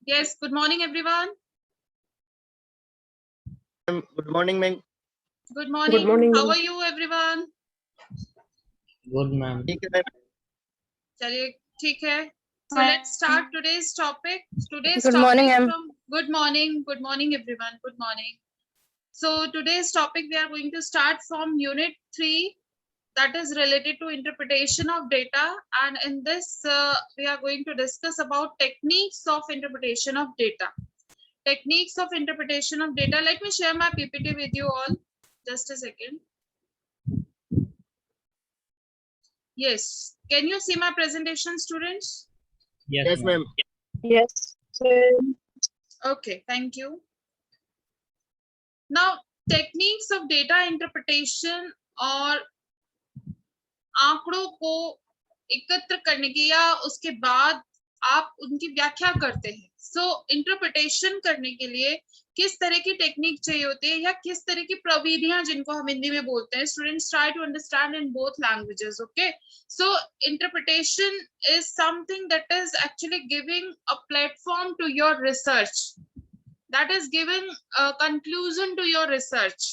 Yes, good morning, everyone. Good morning, ma'am. Good morning. Good morning. How are you, everyone? Good, ma'am. ठीक है, ma'am. चलिए ठीक है. So let's start today's topic. Today's Good topic morning, ma'am. Good morning. Good morning, everyone. Good morning. So today's topic we are going to start from Unit 3, that is related to interpretation of data, and in this we are going to discuss about techniques of interpretation of data. Techniques of interpretation of data. Let me share my PPT with you all. Just a second. Yes. Can you see my presentation, students? Yes, ma'am. Yes, sir. Okay, thank you. Now, techniques of data interpretation और आंकड़ों को एकत्र करने की या उसके बाद आप उनकी व्याख्या करते हैं. सो इंटरप्रिटेशन करने के लिए किस तरह की टेक्निक चाहिए होती है या किस तरह की प्रविधियां जिनको हम हिंदी में बोलते हैं. Students try to understand in both languages. Okay, so interpretation is something that is actually giving a platform to your research, that is giving a conclusion to your research,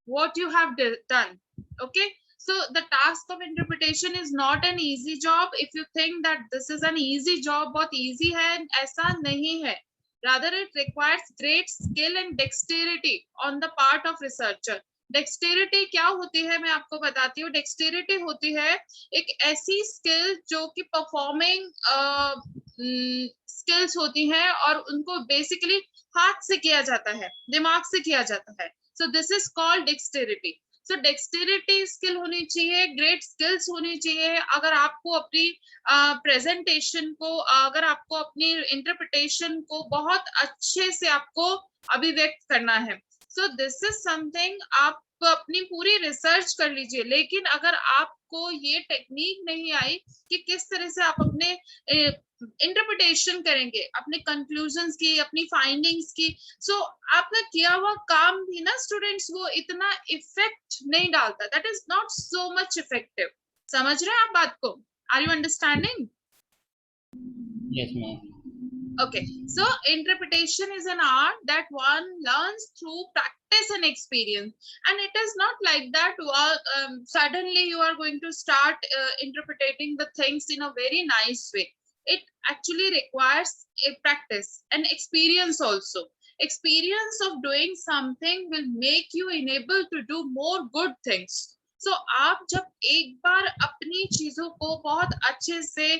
what you have done. Okay, so the task of interpretation is not an easy job. If you think that this is an easy job, बहुत easy है, ऐसा नहीं है. Rather it requires great skill and dexterity on the part of researcher. Dexterity क्या होती है मैं आपको बताती हूँ. Dexterity होती है एक ऐसी skill जो कि performing skills होती हैं और उनको basically हाथ से किया जाता है, दिमाग से किया जाता है. So this is called dexterity. So dexterity skill होनी चाहिए, ग्रेट स्किल्स होनी चाहिए. अगर आपको अपनी प्रेजेंटेशन को, अगर आपको अपनी इंटरप्रिटेशन को बहुत अच्छे से आपको अभिव्यक्त करना है, so this is something आप अपनी पूरी रिसर्च कर लीजिए. लेकिन अगर आपको ये टेक्निक नहीं आई कि किस तरह से आप अपने इंटरप्रिटेशन करेंगे, अपने कंक्लूजन्स की, अपनी फाइंडिंग्स की, सो आपका किया हुआ काम भी ना स्टूडेंट्स वो इतना इफेक्ट नहीं डालता. That is not so much effective. समझ रहे हैं आप बात को? Are you understanding? Yes, ma'am. Okay, so interpretation is an art that one learns through practice and experience, and it is not like that suddenly you are going to start interpreting the things in a very nice way. It actually requires a practice and experience also. Experience of doing something will make you enable to do more good things. So आप जब एक बार अपनी चीजों को बहुत अच्छे से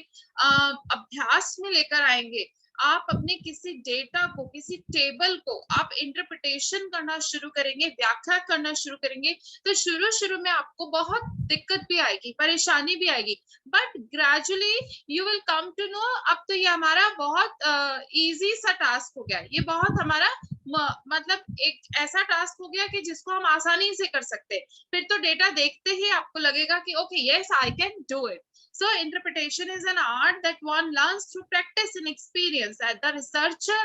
अभ्यास में लेकर आएंगे, आप अपने किसी डेटा को, किसी टेबल को आप इंटरप्रिटेशन करना शुरू करेंगे, व्याख्या करना शुरू करेंगे, तो शुरू में आपको बहुत दिक्कत भी आएगी, परेशानी भी आएगी, but gradually you will come to know अब तो ये हमारा बहुत इजी सा टास्क हो गया. ये बहुत हमारा मतलब एक ऐसा टास्क हो गया कि जिसको हम आसानी से कर सकते हैं. फिर तो डेटा देखते ही आपको लगेगा कि okay yes I can do it. So interpretation is an art that one learns through practice and experience. That the researcher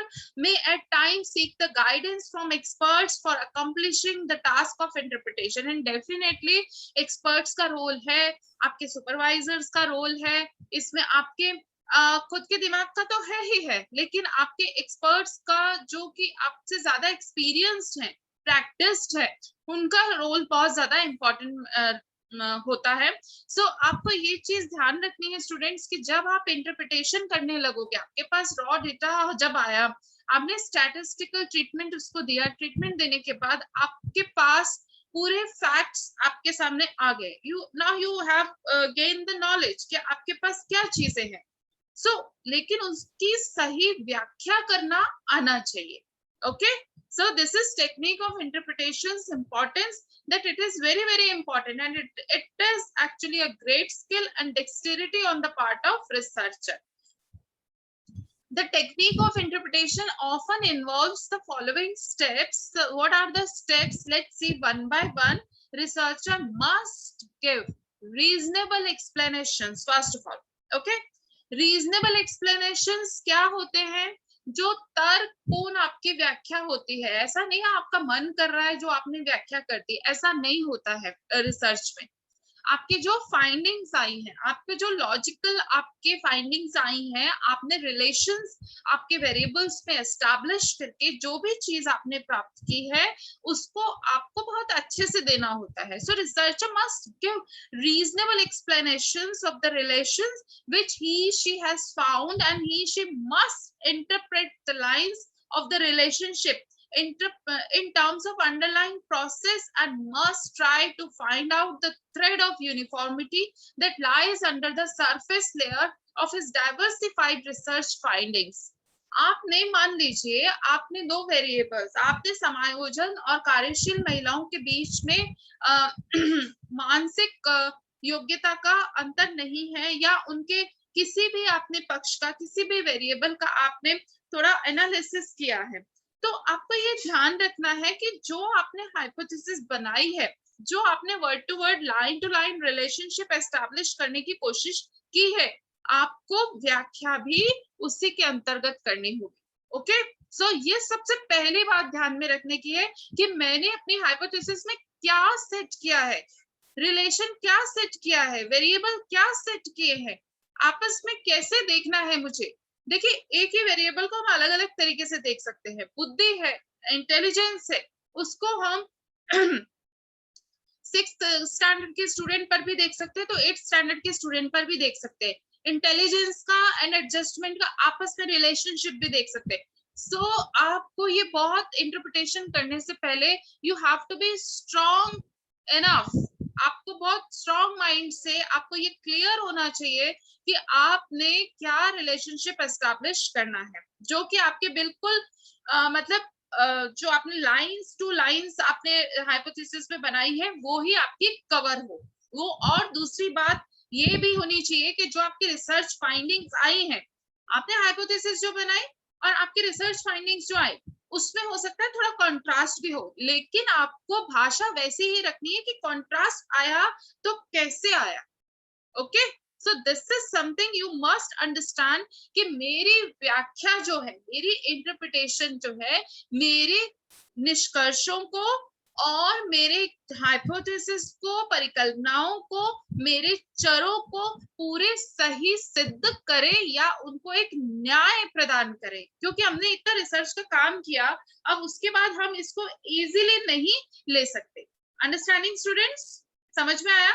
may at times seek the guidance from experts for accomplishing the task of interpretation. And definitely experts का role है, आपके supervisors का role है, इसमें आपके खुद के दिमाग का तो है ही है, लेकिन आपके एक्सपर्ट्स का जो कि आपसे ज्यादा एक्सपीरियंस्ड है, प्रैक्टिस्ड है, उनका रोल बहुत ज्यादा इम्पोर्टेंट होता है. सो आपको ये चीज ध्यान रखनी है स्टूडेंट्स कि जब आप इंटरप्रिटेशन करने लगोगे, आपके पास रॉ डेटा जब आया, आपने स्टैटिस्टिकल ट्रीटमेंट उसको दिया, ट्रीटमेंट देने के बाद आपके पास पूरे फैक्ट्स आपके सामने आ गए. Now you have gain the knowledge कि आपके पास क्या चीजें हैं. सो लेकिन उसकी सही व्याख्या करना आना चाहिए. Okay, so this is technique of interpretation's importance, that it is very very important, and it is actually a great skill and dexterity on the part of researcher. The technique of interpretation often involves the following steps. So what are the steps? Let's see one by one. Researcher must give reasonable explanations first of all. Okay, reasonable explanations क्या होते हैं? जो तर्कपूर्ण आपकी व्याख्या होती है. ऐसा नहीं है आपका मन कर रहा है जो आपने व्याख्या कर दी, ऐसा नहीं होता है रिसर्च में. आपके जो फाइंडिंग्स आई हैं, आपके जो लॉजिकल आपके फाइंडिंग्स आई हैं, आपने रिलेशंस आपके वेरिएबल्स में एस्टैब्लिश करके जो भी चीज आपने प्राप्त की है उसको आपको बहुत अच्छे से देना होता है. So researcher must give reasonable explanations of the relations which she has found, and she must interpret the lines of the relationship in terms of underlying process and must try to find out the thread of uniformity that lies under the surface layer of his diversified research findings. आपने मान लीजिए आपने दो variables, आपने समायोजन और कार्यशील महिलाओं के बीच में मानसिक योग्यता का अंतर नहीं है, या उनके किसी भी आपने पक्ष का किसी भी वेरिएबल का आपने थोड़ा एनालिसिस किया है, तो आपको ये ध्यान रखना है कि जो आपने हाइपोथेसिस बनाई है, जो आपने word to word line to line relationship establish करने की कोशिश की है, आपको व्याख्या भी उसी के अंतर्गत करनी होगी. ओके, सो ये सबसे पहली बात ध्यान में रखने की है कि मैंने अपनी हाइपोथेसिस में क्या सेट किया है, रिलेशन क्या सेट किया है, वेरिएबल क्या सेट किए हैं, आपस में कैसे देखना है मुझे. देखिए, एक ही वेरिएबल को हम अलग अलग तरीके से देख सकते हैं. बुद्धि है, इंटेलिजेंस है, उसको हम 6th स्टैंडर्ड के स्टूडेंट पर भी देख सकते हैं, तो 8th स्टैंडर्ड के स्टूडेंट पर भी देख सकते हैं. इंटेलिजेंस का एंड एडजस्टमेंट का आपस में रिलेशनशिप भी देख सकते हैं. सो आपको ये बहुत इंटरप्रिटेशन करने से पहले you have to be strong enough, आपको बहुत स्ट्रॉन्ग माइंड से आपको ये क्लियर होना चाहिए कि आपने क्या रिलेशनशिप एस्टैब्लिश करना है, जो कि आपके बिल्कुल मतलब जो आपने लाइंस टू लाइंस आपने हाइपोथेसिस में बनाई है वो ही आपकी कवर हो वो. और दूसरी बात ये भी होनी चाहिए कि जो आपकी रिसर्च फाइंडिंग्स आई हैं, आपने हाइपोथेसिस जो बनाई और आपकी रिसर्च फाइंडिंग्स जो आई, उसमें हो सकता है थोड़ा कंट्रास्ट भी हो, लेकिन आपको भाषा वैसी ही रखनी है कि कंट्रास्ट आया तो कैसे आया. Okay, so this is something you must understand कि मेरी व्याख्या जो है, मेरी इंटरप्रिटेशन जो है, मेरे निष्कर्षों को और मेरे हाइपोथेसिस को, परिकल्पनाओं को, मेरे चरों को पूरे सही सिद्ध करे या उनको एक न्याय प्रदान करे. क्योंकि हमने इतना रिसर्च का काम किया, अब उसके बाद हम इसको इजीली नहीं ले सकते. अंडरस्टैंडिंग स्टूडेंट्स, समझ में आया?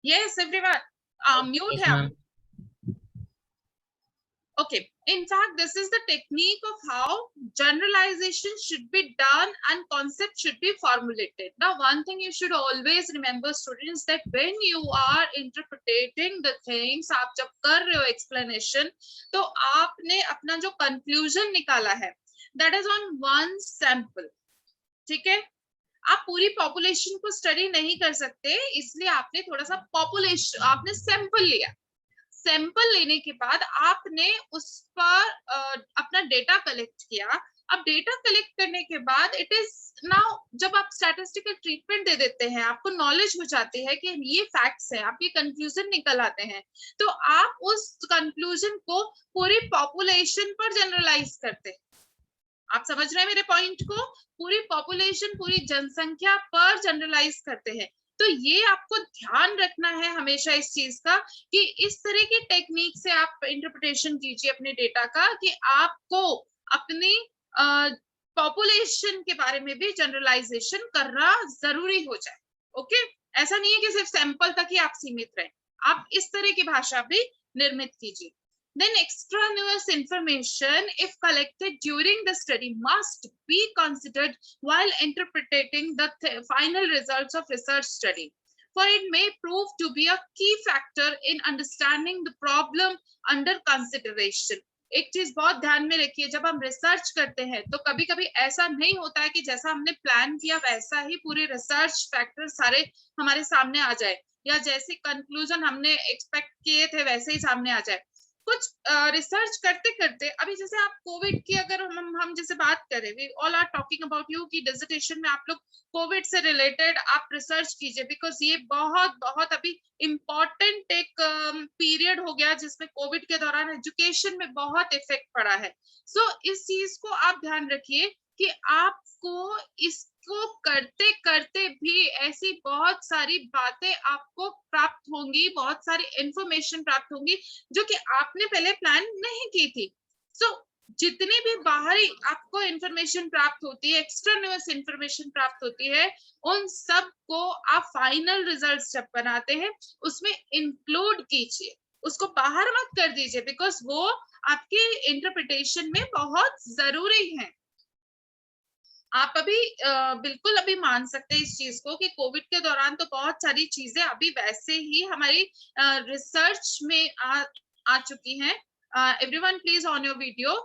Yes, everyone. Mute Yes, है. ma'am. Okay. In fact, this is the technique of how generalization should be done and concept should be formulated. Now, one thing you should always remember, students, that when you are interpreting the things, आप जब कर रहे हो explanation, तो आपने अपना जो conclusion निकाला है, that is on one sample. ठीक है? आप पूरी पॉपुलेशन को स्टडी नहीं कर सकते, इसलिए आपने थोड़ा सा पॉपुलेशन, आपने सैंपल लिया. सैंपल लेने के बाद आपने उस पर अपना डेटा कलेक्ट किया. अब डेटा कलेक्ट करने के बाद इट इज नाउ, जब आप स्टैटिस्टिकल ट्रीटमेंट दे देते हैं, आपको नॉलेज हो जाती है कि ये फैक्ट्स है, आपके कंक्लूजन निकल आते हैं, तो आप उस कंक्लूजन को पूरी पॉपुलेशन पर जनरलाइज करते हैं. आप समझ रहे हैं मेरे पॉइंट को? पूरी पॉपुलेशन, पूरी जनसंख्या पर जनरलाइज करते हैं. तो ये आपको ध्यान रखना है हमेशा इस चीज का कि इस तरह की टेक्निक से आप इंटरप्रिटेशन कीजिए अपने डेटा का कि आपको अपनी पॉपुलेशन के बारे में भी जनरलाइजेशन करना जरूरी हो जाए. ओके, ऐसा नहीं है कि सिर्फ सैंपल तक ही आप सीमित रहें, आप इस तरह की भाषा भी निर्मित कीजिए. Then extraneous information, if collected during the study, must be considered while interpreting the final results of research study, for it may prove to be a key factor in understanding the problem under consideration. एक चीज बहुत ध्यान में रखिए, जब हम research करते हैं तो कभी कभी ऐसा नहीं होता है कि जैसा हमने प्लान किया वैसा ही पूरे रिसर्च फैक्टर सारे हमारे सामने आ जाए, या जैसे कंक्लूजन हमने एक्सपेक्ट किए थे वैसे ही सामने आ जाए. कुछ रिसर्च करते करते, अभी जैसे आप कोविड की अगर हम जैसे बात करें, we all are talking about you कि डिसर्टेशन में आप लोग कोविड से रिलेटेड आप रिसर्च कीजिए, बिकॉज ये बहुत बहुत अभी इम्पोर्टेंट एक पीरियड हो गया जिसमें कोविड के दौरान एजुकेशन में बहुत इफेक्ट पड़ा है. सो इस चीज को आप ध्यान रखिए कि आपको इस इसको करते करते भी ऐसी बहुत सारी बातें आपको प्राप्त होंगी, बहुत सारी इंफॉर्मेशन प्राप्त होंगी जो कि आपने पहले प्लान नहीं की थी। सो जितनी भी बाहरी आपको इंफॉर्मेशन प्राप्त होती है, एक्स्ट्रान्यूअस इंफॉर्मेशन प्राप्त होती है, उन सब को आप फाइनल रिजल्ट जब बनाते हैं उसमें इंक्लूड कीजिए, उसको बाहर मत कर दीजिए, बिकॉज वो आपके इंटरप्रिटेशन में बहुत जरूरी है। आप अभी बिल्कुल अभी मान सकते हैं इस चीज को कि कोविड के दौरान तो बहुत सारी चीजें अभी वैसे ही हमारी रिसर्च में आ चुकी हैं। Everyone please on your video.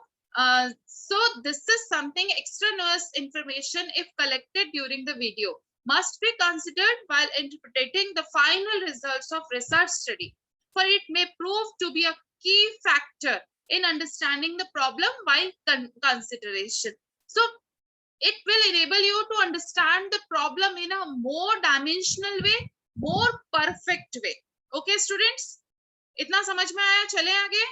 So this is something extraneous information if collected during the video must be considered while interpreting the final results of research study, for it may prove to be a key factor in understanding the problem while consideration. So it will enable you to understand the problem in a more dimensional way, more perfect way. Okay students, इतना समझ में आया? चले आगे.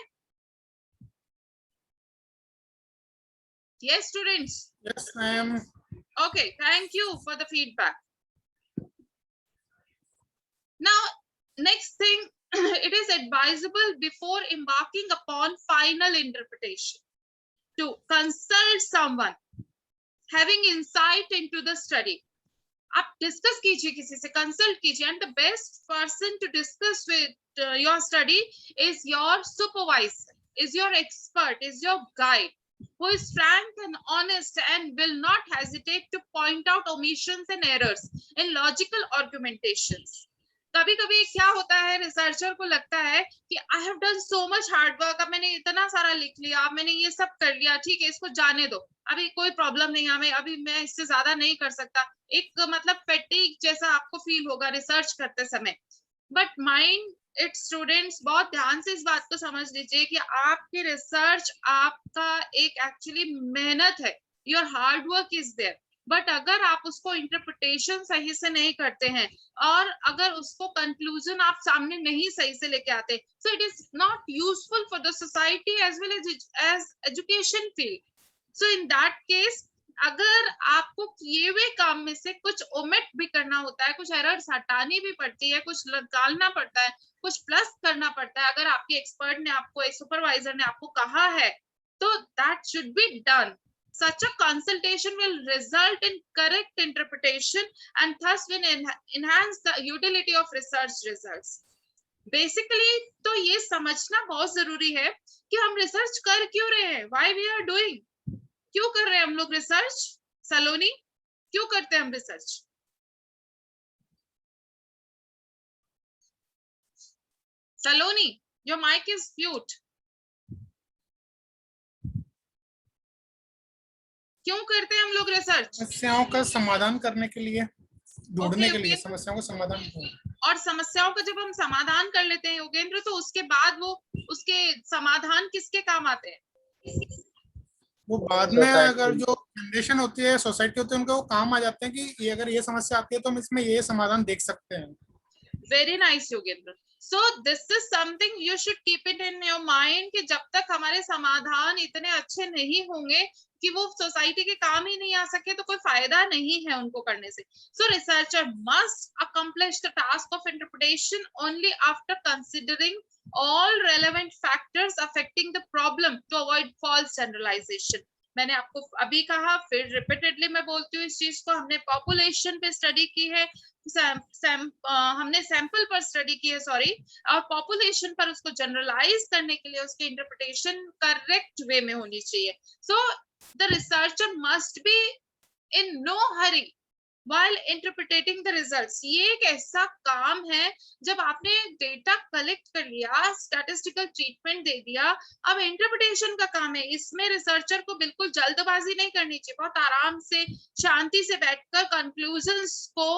Yes students. Yes, ma'am. Okay, thank you for the feedback. Now next thing, it is advisable before embarking upon final interpretation to consult someone having insight into the study. आप discuss कीजिए, किसी से कंसल्ट कीजिए, and the best person to discuss with your study is your supervisor, is your expert, is your guide, who is frank and honest and will not hesitate to point out omissions and errors in logical argumentations. कभी कभी क्या होता है, researcher को लगता है कि I have done so much hard work, अब मैंने इतना सारा लिख लिया, अब मैंने ये सब कर लिया, ठीक है इसको जाने दो, अभी कोई प्रॉब्लम नहीं, हमें अभी मैं इससे ज्यादा नहीं कर सकता, एक मतलब फैटिग जैसा आपको फील होगा रिसर्च करते समय. बट माइंड इट स्टूडेंट्स, बहुत ध्यान से इस बात को समझ लीजिए कि आपकी रिसर्च आपका एक एक्चुअली मेहनत है, your hard work is there. But अगर आप उसको इंटरप्रिटेशन सही से नहीं करते हैं और अगर उसको कंक्लूजन आप सामने नहीं सही से लेके आते, so it is not useful for the society as well as education field. So in that case, अगर आपको किए हुए काम में से कुछ ओमिट भी करना होता है, कुछ एरर्स हटानी भी पड़ती है, कुछ निकालना पड़ता है, कुछ प्लस करना पड़ता है, अगर आपके एक्सपर्ट ने आपको, एक सुपरवाइजर ने आपको कहा है, तो that should be done. Such a consultation will result in correct interpretation and thus will enhance the utility of research results. Basically, तो ये समझना बहुत जरूरी है कि हम रिसर्च कर क्यों रहे हैं, why we are doing, क्यों कर रहे हैं हम लोग रिसर्च. सलोनी, क्यों करते हैं हम research? Saloni, your mic is mute. क्यों करते हैं हम लोग रिसर्च? समस्याओं का समाधान करने के लिए, ढूंढने के लिए, okay. समस्याओं का समाधान. और समस्याओं का जब हम समाधान कर लेते हैं योगेंद्र, तो उसके बाद वो उसके समाधान किसके काम आते हैं? वो बाद में अगर जो जनरेशन होती है, सोसाइटी होती है, उनको वो काम आ जाते हैं कि ये अगर ये समस्या आती है तो हम इसमें ये समाधान देख सकते हैं. Very nice Yogendra. So this is something you should keep it in your mind कि जब तक हमारे समाधान इतने अच्छे नहीं होंगे कि वो सोसाइटी के काम ही नहीं आ सके, तो कोई फायदा नहीं है उनको करने से. So researcher must accomplish the task of interpretation only after considering all relevant factors affecting the problem to avoid false generalization. मैंने आपको अभी कहा, फिर रिपीटेडली मैं बोलती हूँ इस चीज को. हमने पॉपुलेशन पे स्टडी की है, हमने सैंपल पर स्टडी की है, सॉरी, और पॉपुलेशन पर उसको जनरलाइज करने के लिए उसकी इंटरप्रिटेशन करेक्ट वे में होनी चाहिए. So the researcher must be in no hurry while interpreting the results. ये एक ऐसा काम है, जब आपने डेटा कलेक्ट कर लिया, स्टैटिस्टिकल ट्रीटमेंट दे दिया, अब इंटरप्रिटेशन का काम है. इसमें रिसर्चर को बिल्कुल जल्दबाजी नहीं करनी चाहिए, बहुत आराम से शांति से बैठकर कंक्लूजन्स को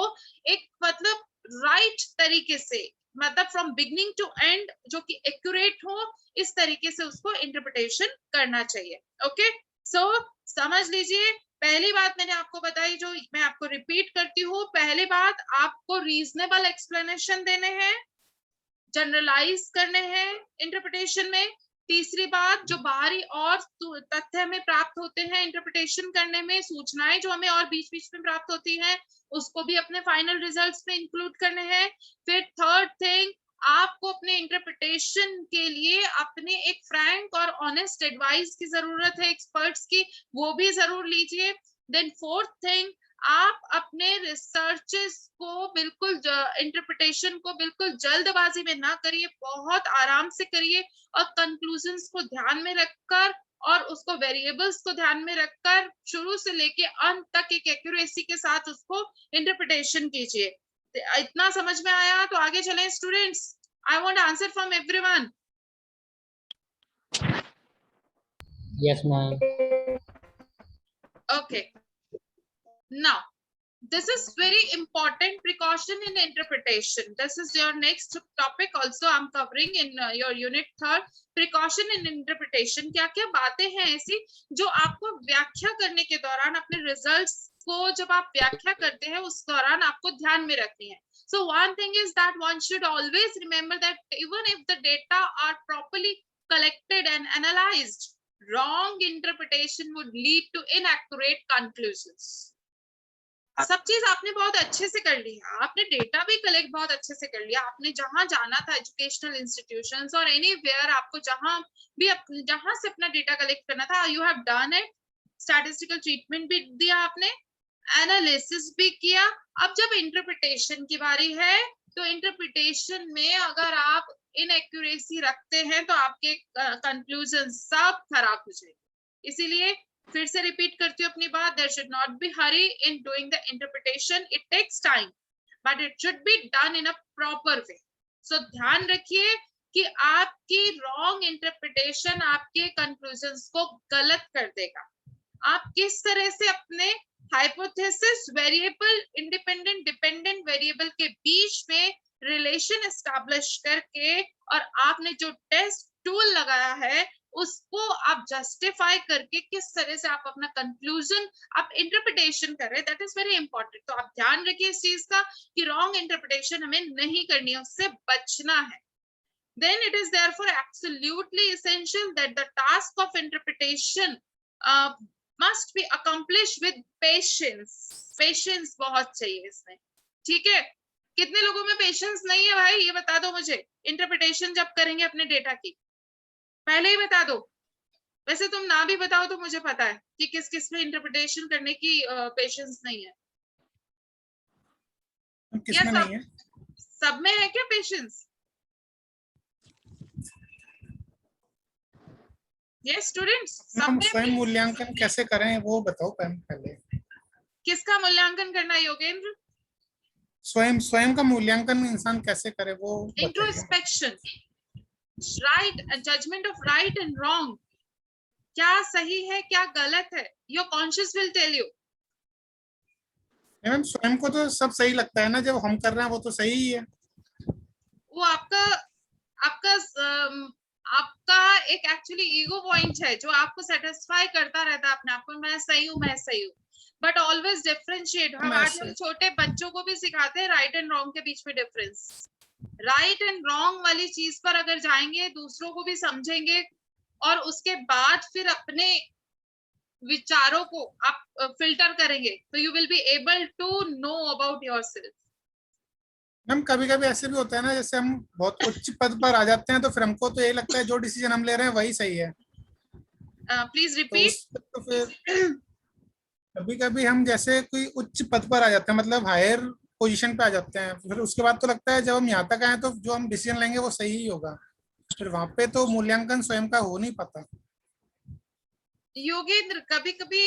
एक मतलब राइट तरीके से, मतलब फ्रॉम बिगिनिंग टू एंड जो कि एक्यूरेट हो, इस तरीके से उसको इंटरप्रिटेशन करना चाहिए. ओके, सो समझ लीजिए. पहली बात मैंने आपको बताई, जो मैं आपको रिपीट करती हूँ. पहली बात, आपको रीजनेबल एक्सप्लेनेशन देने हैं, जनरलाइज करने हैं इंटरप्रिटेशन में. तीसरी बात, जो बाहरी और तथ्य हमें प्राप्त होते हैं इंटरप्रिटेशन करने में, सूचनाएं जो हमें और बीच बीच में प्राप्त होती हैं, उसको भी अपने फाइनल रिजल्ट्स में इंक्लूड करने हैं। फिर थर्ड थिंग, आपको अपने इंटरप्रिटेशन के लिए अपने एक फ्रैंक और ऑनेस्ट एडवाइस की जरूरत है एक्सपर्ट्स की, वो भी जरूर लीजिए। देन फोर्थ थिंग, आप अपने रिसर्चेस को बिल्कुल इंटरप्रिटेशन को बिल्कुल जल्दबाजी में ना करिए, बहुत आराम से करिए और कंक्लूजन्स को ध्यान में रखकर और उसको वेरिएबल्स को ध्यान में रखकर शुरू से लेके अंत तक एक एक्यूरेसी के साथ उसको इंटरप्रिटेशन कीजिए। इतना समझ में आया? तो आगे चलें students. I want answer from everyone. Yes, ma'am. Okay, now this is very important precaution in interpretation. This is your next topic also I'm covering in your unit 3rd, precaution in interpretation। क्या क्या बातें हैं ऐसी जो आपको व्याख्या करने के दौरान, अपने रिजल्ट्स को जब आप व्याख्या करते हैं उस दौरान आपको ध्यान में रखनी है। So one thing is that one should always remember that even if the data are properly collected and analyzed, wrong interpretation would lead to inaccurate conclusions। सब चीज आपने बहुत अच्छे से कर ली है, आपने डेटा भी कलेक्ट बहुत अच्छे से कर लिया, आपने जहां जाना था एजुकेशनल इंस्टीट्यूशंस और एनीवेयर, आपको जहां से अपना डेटा कलेक्ट करना था, you have done it. Statistical treatment भी दिया आपने, एनालिसिस भी किया। अब जब इंटरप्रिटेशन की बारी है तो इंटरप्रिटेशन में अगर आप इनएक्यूरेसी रखते हैं तो आपके कंक्लूजन सब खराब हो जाएंगे। इसीलिए फिर से रिपीट करती हूँ अपनी बात, there should not be hurry in doing the interpretation, it takes time but it should be done in a proper way. So ध्यान रखिए कि आपकी रॉन्ग इंटरप्रिटेशन आपके कंक्लूजन्स को गलत कर देगा। आप किस तरह से अपने hypothesis, variable, independent, dependent variable के बीच में रिलेशन एस्टैब्लिश करके और आपने जो टेस्ट टूल लगाया है उसको आप जस्टिफाई करके किस तरह से आप अपना कंक्लूजन, आप इंटरप्रिटेशन कर रहे हैं, दैट इज वेरी इंपॉर्टेंट। तो आप ध्यान रखिए इस चीज का कि रॉन्ग इंटरप्रिटेशन हमें नहीं करनी है, उससे बचना है। Then it is therefore absolutely essential that the task of interpretation must be accomplished with patience। Patience बहुत चाहिए इसमें, ठीक है? कितने लोगों में पेशेंस नहीं है भाई, ये बता दो मुझे। इंटरप्रिटेशन जब करेंगे अपने डेटा की, पहले ही बता दो। वैसे तुम ना भी बताओ तो मुझे पता है कि किस किस में इंटरप्रिटेशन करने की पेशेंस नहीं है। किसमें नहीं है? सब में है क्या पेशेंस? यस स्टूडेंट्स, सब में। स्वयं मूल्यांकन कैसे करें वो बताओ पहले। किसका मूल्यांकन करना है योगेंद्र? स्वयं का मूल्यांकन इंसान कैसे करे वो बताइए। Introspection, right, judgement of right and wrong, क्या सही है क्या गलत है, your conscious will tell you. Ma'am स्वयं को तो सब सही लगता है ना, जब हम कर रहे हैं वो तो सही ही है। वो आपका आपका एक एक्चुअली ईगो पॉइंट है जो आपको सेटिस्फाई करता रहता है अपने आप को, मैं सही हूँ, मैं सही हूँ। But always differentiate. हम आज हम छोटे बच्चों को भी सिखाते हैं राइट एंड रॉन्ग के बीच में डिफरेंस। राइट एंड रॉन्ग वाली चीज पर अगर जाएंगे, दूसरों को भी समझेंगे और उसके बाद फिर अपने विचारों को आप फिल्टर करेंगे तो you will be able to know about yourself. Ma'am कभी कभी ऐसे भी होता है ना, जैसे हम बहुत उच्च पद पर आ जाते हैं तो फिर हमको तो ये लगता है जो डिसीजन हम ले रहे हैं वही सही है। Please repeat. तो फिर कभी कभी हम जैसे कोई उच्च पद पर आ जाते हैं, मतलब हायर पोजीशन पे आ जाते हैं, फिर उसके बाद तो लगता है जब हम यहाँ तक आए तो जो हम डिसीजन लेंगे वो सही ही होगा, फिर वहां पे तो मूल्यांकन स्वयं का हो नहीं पाता। योगेंद्र कभी कभी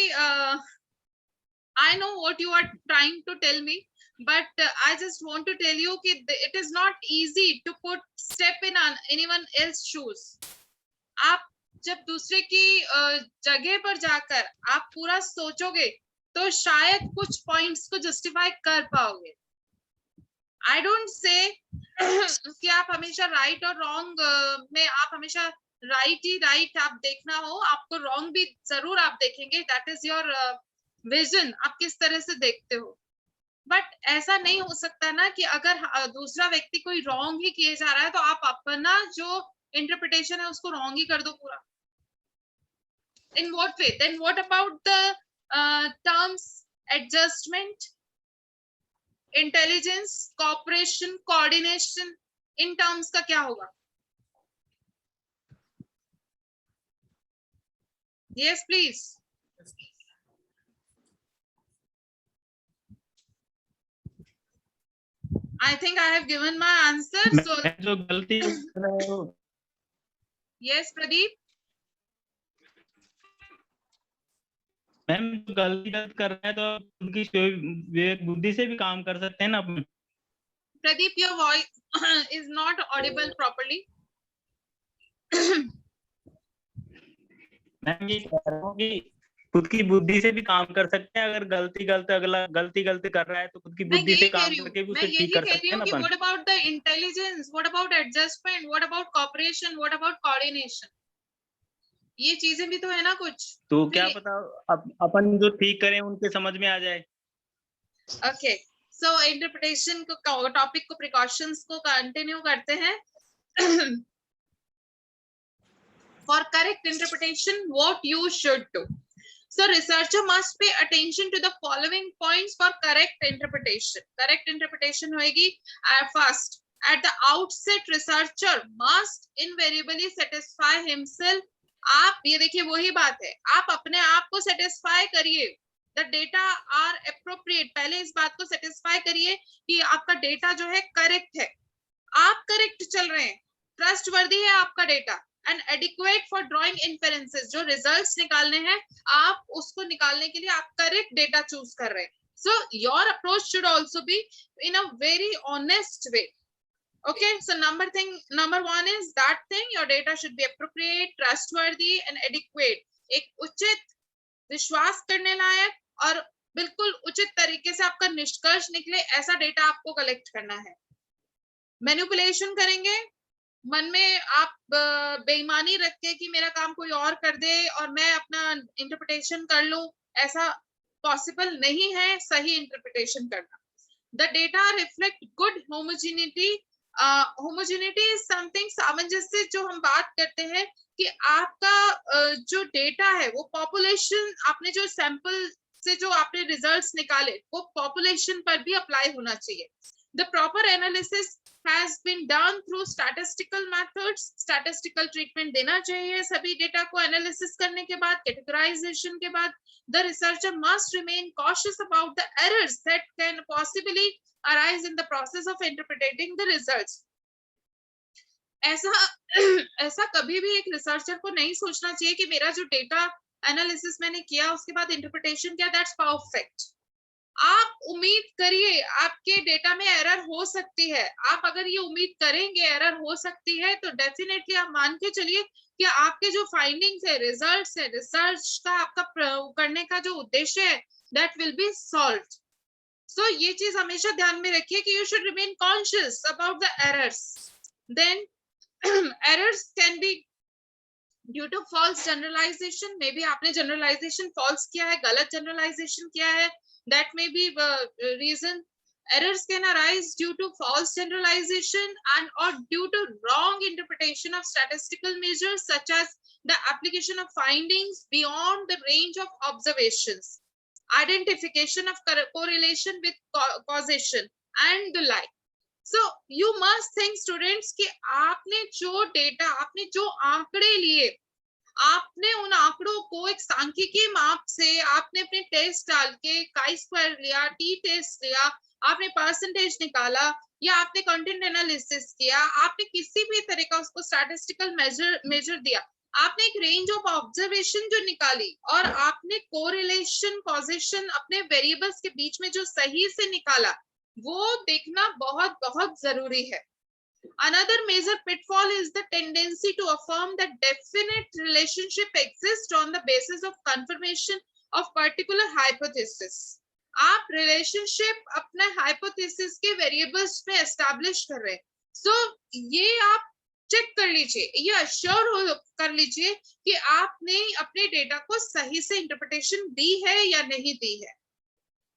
I know what you are trying to tell me, but I just want to tell you that it is not easy to step in anyone else's shoes। आप जब दूसरे की जगह पर जाकर आप पूरा सोचोगे तो शायद कुछ पॉइंट्स को जस्टिफाई कर पाओगे। I don't say कि आप हमेशा राइट और रॉन्ग में आप हमेशा राइट ही राइट आप देखना हो, आपको रॉन्ग भी जरूर आप देखेंगे, दैट इज योर विजन, आप किस तरह से देखते हो। बट ऐसा नहीं हो सकता ना कि अगर दूसरा व्यक्ति कोई रॉन्ग ही किए जा रहा है तो आप अपना जो इंटरप्रिटेशन है उसको रॉन्ग ही कर दो पूरा. In what way? Then what about the terms adjustment, intelligence, cooperation, coordination? In terms का क्या होगा? Yes, please. I think I have given my answer. So जो गलती yes, Pradeep. मैम गलती कर रहा है तो उनकी विवेक बुद्धि से भी काम कर सकते हैं ना अपन. Pradeep, your voice is not audible properly. Ma'am ये कह रहा हूँ कि खुद की बुद्धि से भी काम कर सकते हैं. अगर गलती कर रहा है तो खुद की मैं बुद्धि यही से कह काम रही हूँ, करके भी मैं उसे यही ठीक कर कह रही सकते हैं हूँ ना कि अपन. what about the intelligence, what about adjustment, what about cooperation, what about coordination? ये चीजें भी तो है ना कुछ. तो क्या पता अपन जो ठीक करें उनके समझ में आ जाए. Okay, so interpretation को टॉपिक को precautions को कंटिन्यू करते हैं. For correct interpretation, what you should do. So researcher must pay attention to the following points for correct interpretation. Correct interpretation होएगी first. At the outset, researcher must invariably satisfy himself. आप ये देखिए वही बात है, आप अपने आप को satisfy करिए. The data are appropriate. पहले इस बात को satisfy करिए कि आपका डेटा जो है करेक्ट है, आप करेक्ट चल रहे हैं, ट्रस्टवर्दी है आपका data, and adequate for drawing inferences. जो रिजल्ट्स निकालने हैं आप उसको निकालने के लिए आप करेक्ट डेटा चूज कर रहे हैं. So your approach should also be in a very honest way. Okay, so number one is that thing, your data should be appropriate, trustworthy and adequate. एक उचित, विश्वास करने लायक और बिल्कुल उचित तरीके से आपका निष्कर्ष निकले ऐसा डेटा आपको कलेक्ट करना है. मैनिपुलेशन करेंगे, मन में आप बेईमानी रख के कि मेरा काम कोई और कर दे और मैं अपना इंटरप्रिटेशन कर लूं, ऐसा पॉसिबल नहीं है सही इंटरप्रिटेशन करना. The data reflect good homogeneity. Homogeneity is something, सामंजस्य जो हम बात करते हैं कि आपका जो डेटा है वो पॉपुलेशन, आपने जो सैंपल से जो आपने रिजल्ट्स निकाले वो पॉपुलेशन पर भी अप्लाई होना चाहिए. The proper analysis has been done through statistical methods. Statistical treatment देना चाहिए सभी डेटा को एनालिसिस करने के बाद, कैटेगराइजेशन के बाद. The researcher must remain cautious about the errors that can possibly arise in the process of interpreting the results. ऐसा कभी भी एक रिसर्चर को नहीं सोचना चाहिए कि मेरा जो डेटा एनालिसिस मैंने किया उसके बाद इंटरप्रिटेशन किया, दैट्स परफेक्ट. आप उम्मीद करिए आपके डेटा में एरर हो सकती है. आप अगर ये उम्मीद करेंगे एरर हो सकती है तो डेफिनेटली आप मान के चलिए कि आपके जो फाइंडिंग्स है, रिजल्ट्स है, रिसर्च का आपका करने का जो उद्देश्य है, that will be solved. So ये चीज हमेशा ध्यान में रखिए कि you should remain conscious about the errors. Then errors can be due to false generalisation. Maybe आपने जनरलाइजेशन फॉल्स किया है, गलत जनरलाइजेशन किया है. That may be the reason. Errors can arise due to false generalization and or due to wrong interpretation of statistical measures, such as the application of findings beyond the range of observations, identification of correlation with causation and the like. So you must think students कि आपने जो data, आपने जो आंकड़े लिए, आपने उन आंकड़ों को एक सांख्यिकीय माप से आपने अपने टेस्ट डाल के काई स्क्वायर लिया, टी टेस्ट लिया, आपने परसेंटेज निकाला या आपने कंटेंट एनालिसिस किया, आपने किसी भी तरह का उसको स्टैटिस्टिकल मेजर दिया, आपने एक रेंज ऑफ ऑब्जर्वेशन जो निकाली और आपने कोरिलेशन, कॉजेशन अपने वेरिएबल्स के बीच में जो सही से निकाला, वो देखना बहुत बहुत जरूरी है. Another major pitfall is the tendency to affirm that definite relationship exists on the basis of confirmation of particular hypothesis. आप relationship अपने hypothesis के variables पे establish कर रहे हैं. So ये आप check कर लीजिए, ये assure कर लीजिए कि आपने अपने data को सही से interpretation दी है या नहीं दी है.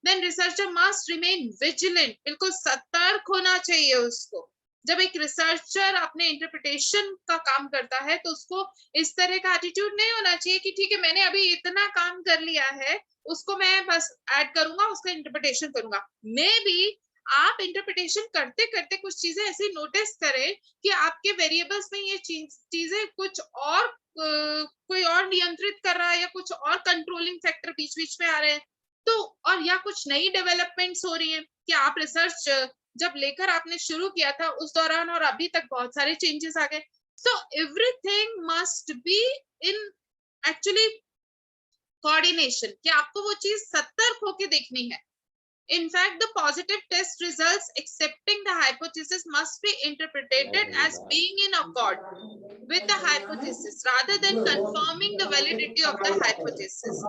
Then researcher must remain vigilant. बिल्कुल सतर्क होना चाहिए उसको. जब एक रिसर्चर अपने इंटरप्रिटेशन का काम करता है तो उसको इस तरह का एटीट्यूड नहीं होना चाहिए कि ठीक है मैंने अभी इतना काम कर लिया है, उसको मैं बस ऐड करूंगा, उसका इंटरप्रिटेशन करूंगा। मे बी आप इंटरप्रिटेशन करते करते कुछ चीजें ऐसी नोटिस करें कि आपके वेरिएबल्स में ये चीजें कुछ और कोई और नियंत्रित कर रहा है या कुछ और कंट्रोलिंग फैक्टर बीच बीच में आ रहे हैं, तो और या कुछ नई डेवलपमेंट्स हो रही है कि आप रिसर्च जब लेकर आपने शुरू किया था उस दौरान और अभी तक बहुत सारे चेंजेस आ गए। So everything must be in actually coordination, कि आपको वो चीज सतर्क होके देखनी है। In fact, the positive test results accepting the hypothesis must be interpreted as being in accord with the hypothesis rather than confirming the validity of the hypothesis.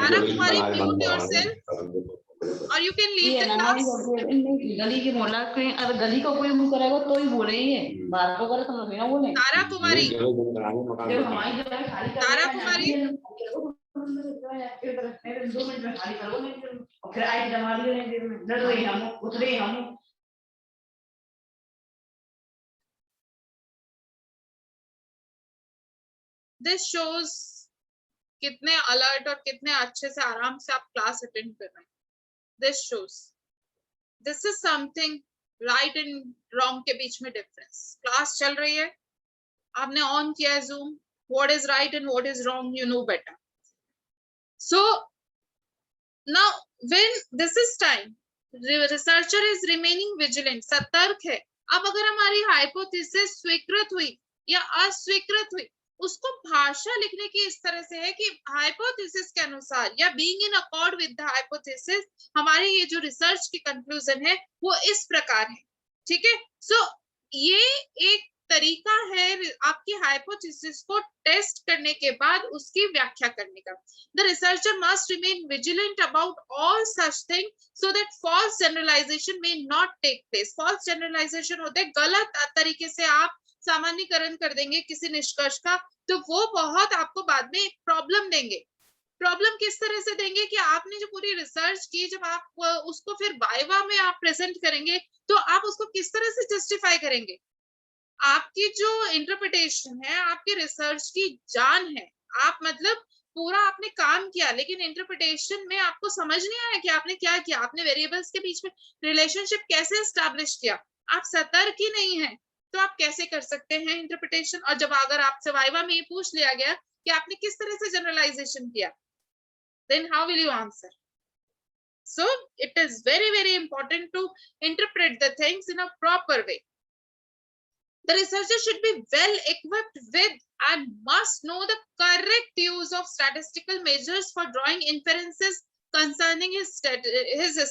Tara Kumari, mute yourself or you can leave the class. गली की मोहल्ला कहीं अगर गली का कोई मुंह करेगा तो ही बोलेंगे, बात तो करे समझ में ना बोले। Tara Kumari, जब हमारी जगह खाली कर Tara Kumari, 2 मिनट में खाली करो नहीं और फिर आई जमा लिए नहीं लड़ रही हम उठ रही हम। this shows कितने अलर्ट और कितने अच्छे से आराम से आप क्लास अटेंड कर रहे हैं। This shows this is something right and wrong के बीच में डिफरेंस। क्लास चल रही है, आपने ऑन किया है Zoom, what is right and what is wrong you know better. So now when this is time, the researcher is remaining vigilant, सतर्क है। अब अगर हमारी हाइपोथेसिस स्वीकृत हुई या अस्वीकृत हुई, उसको भाषा लिखने की इस तरह से है कि हाइपोथेसिस के अनुसार या being in accord with the hypothesis, हमारी ये जो रिसर्च की कंक्लूजन है वो इस प्रकार है। ठीक है, सो ये एक तरीका है आपकी हाइपोथेसिस को टेस्ट करने के बाद उसकी व्याख्या करने का। The researcher must remain vigilant about all such thing so that false generalisation may not take place. False generalisation होता है गलत तरीके से आप सामान्यकरण कर देंगे किसी निष्कर्ष का, तो वो बहुत आपको बाद में प्रॉब्लम देंगे। प्रॉब्लम किस तरह से देंगे कि आपने जो पूरी रिसर्च की, जब आप उसको फिर वाइवा में आप प्रेजेंट करेंगे तो आप उसको किस तरह से जस्टिफाई करेंगे। आपकी जो इंटरप्रिटेशन है आपकी रिसर्च की जान है। आप मतलब पूरा आपने काम किया लेकिन इंटरप्रिटेशन में आपको समझ नहीं आया कि आपने क्या किया, आपने वेरिएबल्स के बीच में रिलेशनशिप कैसे एस्टैब्लिश किया, आप सतर्क ही नहीं है, तो आप कैसे कर सकते हैं इंटरप्रिटेशन। और जब अगर आपसे वाइवा में पूछ लिया गया कि आपने किस तरह से जनरलाइजेशन किया, then how will you answer? So it is very very important to interpret the things in a proper way. The researcher should be well equipped with and must know the correct use of statistical measures for drawing inferences concerning his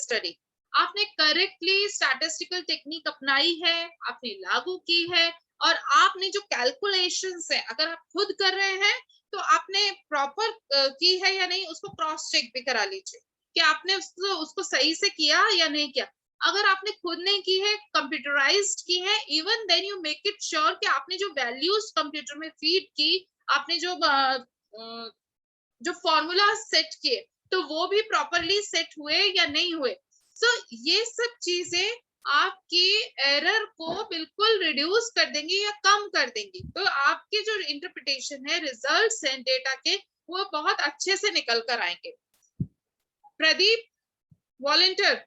study. आपने correctly statistical technique अपनाई है, आपने लागू की है, और आपने जो कैलकुलेशंस है अगर आप खुद कर रहे हैं तो आपने प्रॉपर की है या नहीं, उसको क्रॉस चेक भी करा लीजिए कि आपने उसको सही से किया या नहीं किया। अगर आपने खुद नहीं की है, कंप्यूटराइज्ड की है, even then you make it sure कि आपने जो वैल्यूज कंप्यूटर में फीड की, आपने जो फॉर्मूला सेट किए तो वो भी प्रॉपरली सेट हुए या नहीं हुए। सो ये सब चीजें आपकी एरर को बिल्कुल रिड्यूस कर देंगी या कम कर देंगी, तो आपके जो इंटरप्रिटेशन है रिजल्ट्स हैं डेटा के वो बहुत अच्छे से निकल कर आएंगे। Pradeep volunteer,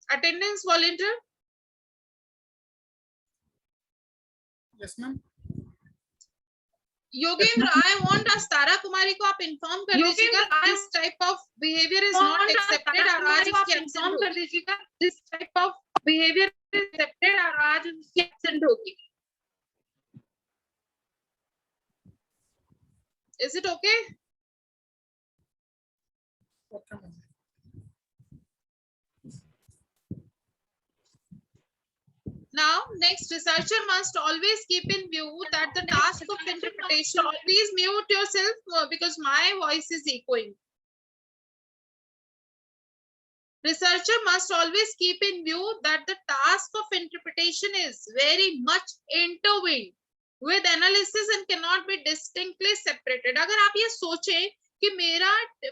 attendance volunteer. Yes ma'am. Yogendra, I want us Tara Kumari को आप इन्फॉर्म कर दीजिएगा this type of behaviour is not accepted, और आज उसकी इन्फॉर्म कर दीजिएगा this type of behaviour is accepted, और आज उसकी एब्सेंट होगी। Is it okay? Okay ma'am. Now, next, researcher must always keep in view that the task of interpretation. Please mute yourself because my voice is echoing. Researcher must always keep in view that the task of interpretation is very much intertwined with analysis and cannot be distinctly separated. अगर आप ये सोचें कि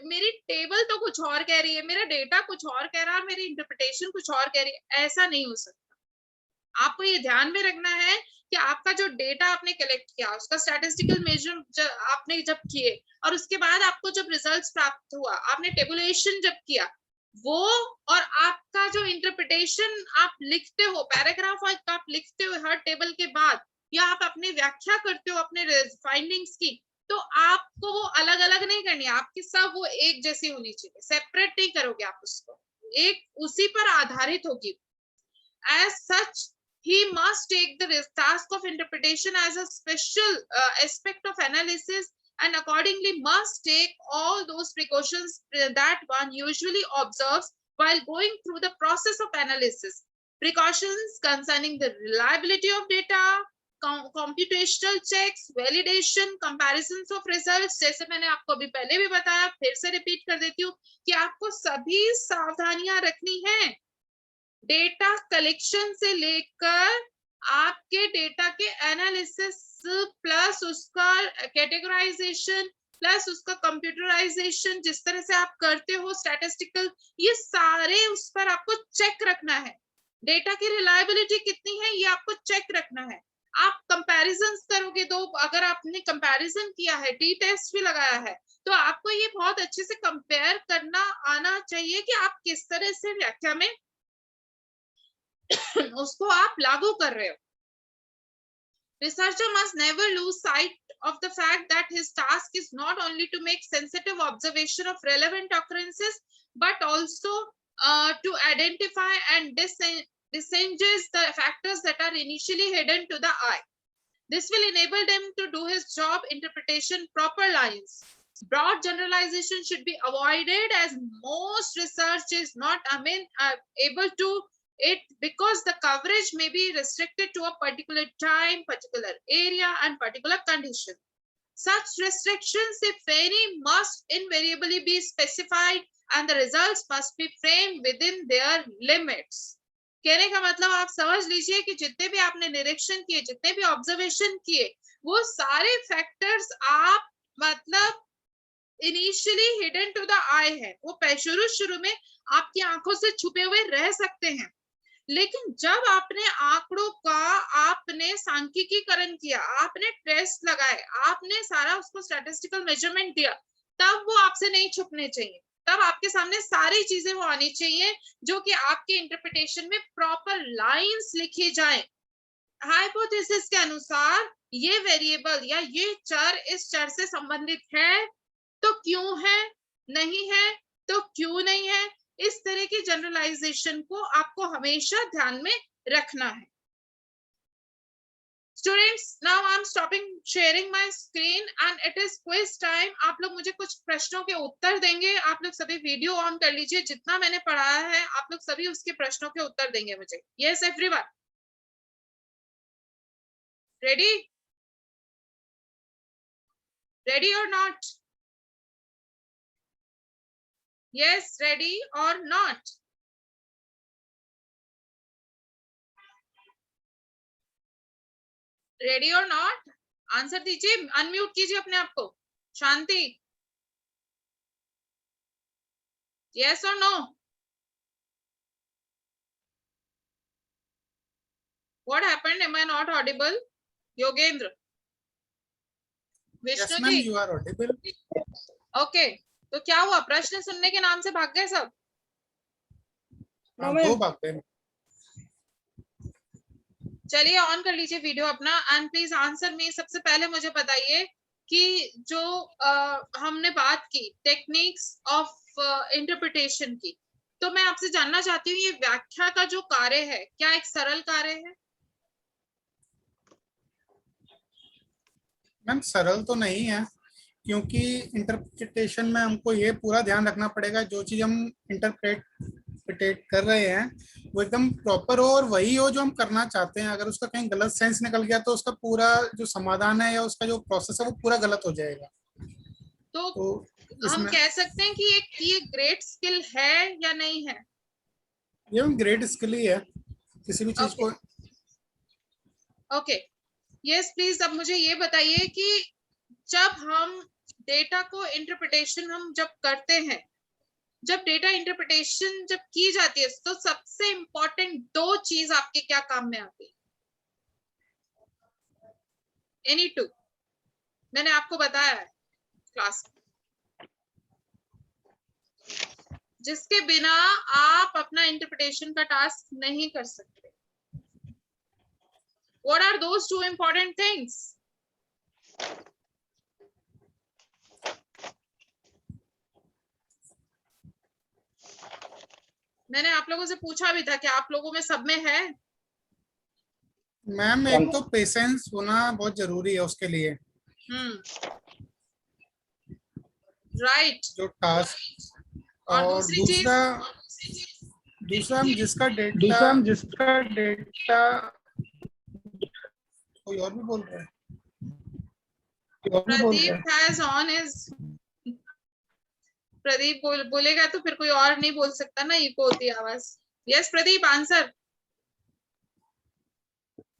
मेरी table तो कुछ और कह रही है, मेरा डेटा कुछ और कह रहा है, मेरी इंटरप्रिटेशन कुछ और कह रही है। ऐसा नहीं हो सकता। आपको ये ध्यान में रखना है कि आपका जो डेटा आपने कलेक्ट किया, उसका स्टैटिस्टिकल मेजर आपने जब किए और उसके बाद आपको जब रिजल्ट्स प्राप्त हुआ, आपने टेबुलेशन जब किया, वो और आपका जो इंटरप्रिटेशन आप लिखते हो, पैराग्राफ आप लिखते हो हर टेबल के बाद, या आप अपनी व्याख्या करते हो अपने फाइंडिंग्स की, तो आपको वो अलग अलग नहीं करनी है, आपकी सब वो एक जैसी होनी चाहिए, सेपरेट नहीं करोगे आप उसको, एक उसी पर आधारित होगी। As such, he must take the task of interpretation as a special aspect of analysis, and accordingly must take all those precautions that one usually observes while going through the process of analysis. Precautions concerning the reliability of data, computational checks, validation, comparisons of results। जैसे मैंने आपको अभी पहले भी बताया, फिर से repeat कर देती हूँ कि आपको सभी सावधानियां रखनी है, डेटा कलेक्शन से लेकर आपके डेटा के एनालिसिस, प्लस उसका कैटेगराइजेशन, प्लस उसका कंप्यूटराइजेशन, जिस तरह से आप करते हो स्टैटिस्टिकल, ये सारे उस पर आपको चेक रखना है। डेटा की रिलायबिलिटी कितनी है ये आपको चेक रखना है। आप कंपैरिजंस करोगे, दो अगर आपने कंपैरिजन किया है, टी टेस्ट भी लगाया है, तो आपको ये बहुत अच्छे से कंपेयर करना आना चाहिए कि आप किस तरह से व्याख्या में उसको आप लागू कर रहे हो। Researcher must never lose sight of the fact that his task is not only to make sensitive observation of relevant occurrences, but also to identify and distinguish the factors that are initially hidden to the eye. This will enable them to do his job interpretation proper lines. Broad generalization should be avoided, as most research is not able to it, because the coverage may be restricted to a particular time, particular area, and particular condition. Such restrictions, if any, must invariably be specified, and the results must be framed within their limits. कहने का मतलब आप समझ लीजिए कि जितने भी आपने निरीक्षण किए, जितने भी ऑब्जर्वेशन किए, वो सारे फैक्टर्स आप मतलब इनिशियली हिडन टू द आई है, वो शुरू में आपकी आंखों से छुपे हुए रह सकते हैं, लेकिन जब आपने आंकड़ों का आपने सांख्यिकीकरण किया, आपने टेस्ट लगाए, आपने सारा उसको स्टैटिस्टिकल मेजरमेंट दिया, तब वो आपसे नहीं छुपने चाहिए, तब आपके सामने सारी चीजें वो आनी चाहिए जो कि आपके इंटरप्रिटेशन में प्रॉपर लाइंस लिखी जाए। हाइपोथेसिस के अनुसार ये वेरिएबल या ये चर इस चर से संबंधित है तो क्यों है, नहीं है तो क्यों नहीं है, इस तरह की जनरलाइजेशन को आपको हमेशा ध्यान में रखना है। Students, now I'm stopping sharing my screen and it is quiz time. आप लोग मुझे कुछ प्रश्नों के उत्तर देंगे। आप लोग सभी वीडियो ऑन कर लीजिए, जितना मैंने पढ़ाया है आप लोग सभी उसके प्रश्नों के उत्तर देंगे मुझे। Yes, everyone. Ready? Ready or not? Yes, ready or not? Ready or not? Answer दीजिए, अनम्यूट कीजिए अपने आप को। Shanti, yes or no? What happened? Am I not audible? Yogendra, Vishnu yes, ji, you are audible. Okay, तो क्या हुआ? प्रश्न सुनने के नाम से भाग गए सब? दो बातें। चलिए ऑन कर लीजिए वीडियो अपना एंड प्लीज आंसर मी। सबसे पहले मुझे बताइए कि जो हमने बात की टेक्निक्स ऑफ इंटरप्रिटेशन की, तो मैं आपसे जानना चाहती हूँ ये व्याख्या का जो कार्य है क्या एक सरल कार्य है? मैम सरल तो नहीं है, क्योंकि इंटरप्रिटेशन में हमको ये पूरा ध्यान रखना पड़ेगा जो चीज हम इंटरप्रेट कर रहे हैं वो एकदम प्रॉपर हो और वही हो जो हम करना चाहते हैं। अगर उसका कहीं गलत सेंस निकल गया तो उसका पूरा जो समाधान है या उसका जो प्रोसेस है वो पूरा गलत हो जाएगा। तो हम कह सकते हैं कि ये ग्रेट स्किल है या नहीं है? ये ग्रेट स्किल ही है किसी भी चीज को। Okay, yes please. अब मुझे ये बताइए कि जब हम डेटा को इंटरप्रिटेशन हम जब करते हैं, जब डेटा इंटरप्रिटेशन जब की जाती है, तो सबसे इंपॉर्टेंट 2 चीज आपके क्या काम में आती है? एनी 2? मैंने आपको बताया है क्लास में, जिसके बिना आप अपना इंटरप्रिटेशन का टास्क नहीं कर सकते। What are those 2 important things? मैंने आप लोगों से पूछा भी था कि आप लोगों में सब में है? मैम एक तो पेशेंस होना बहुत जरूरी है उसके लिए, राइट। जो टास्क, और और दूसरी चीज, दूसरा हम जिसका डेटा कोई और भी बोल रहा है, Pradeep has on his, Pradeep बोलेगा तो फिर कोई और नहीं बोल सकता ना, इको होती है आवाज। Yes Pradeep, answer.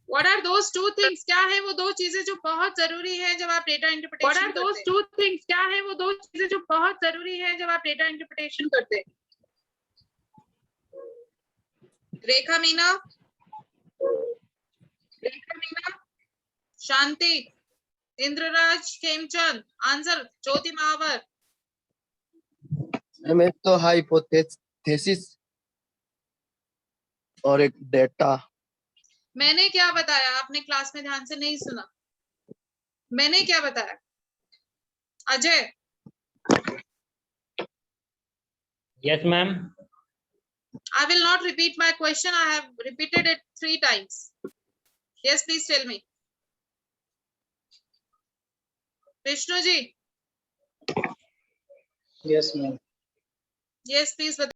What are those 2 things? क्या है वो 2 चीजें जो बहुत जरूरी है जब आप डेटा इंटरप्रिटेशन करते हैं? What are those 2 things? क्या है वो 2 चीजें जो बहुत जरूरी है जब आप डेटा इंटरप्रिटेशन करते हैं? रेखा मीना, शांति, इंद्रराज, खेमचंद, आंसर। ज्योति महावर। मैम एक तो हाइपोथेसिस और एक डेटा। मैंने क्या बताया? आपने क्लास में ध्यान से नहीं सुना। मैंने क्या बताया? Ajay. Yes, ma'am. I will not repeat my question. I have repeated it 3 times. Yes, please tell me. Vishnu ji. Yes, ma'am. Yes, please.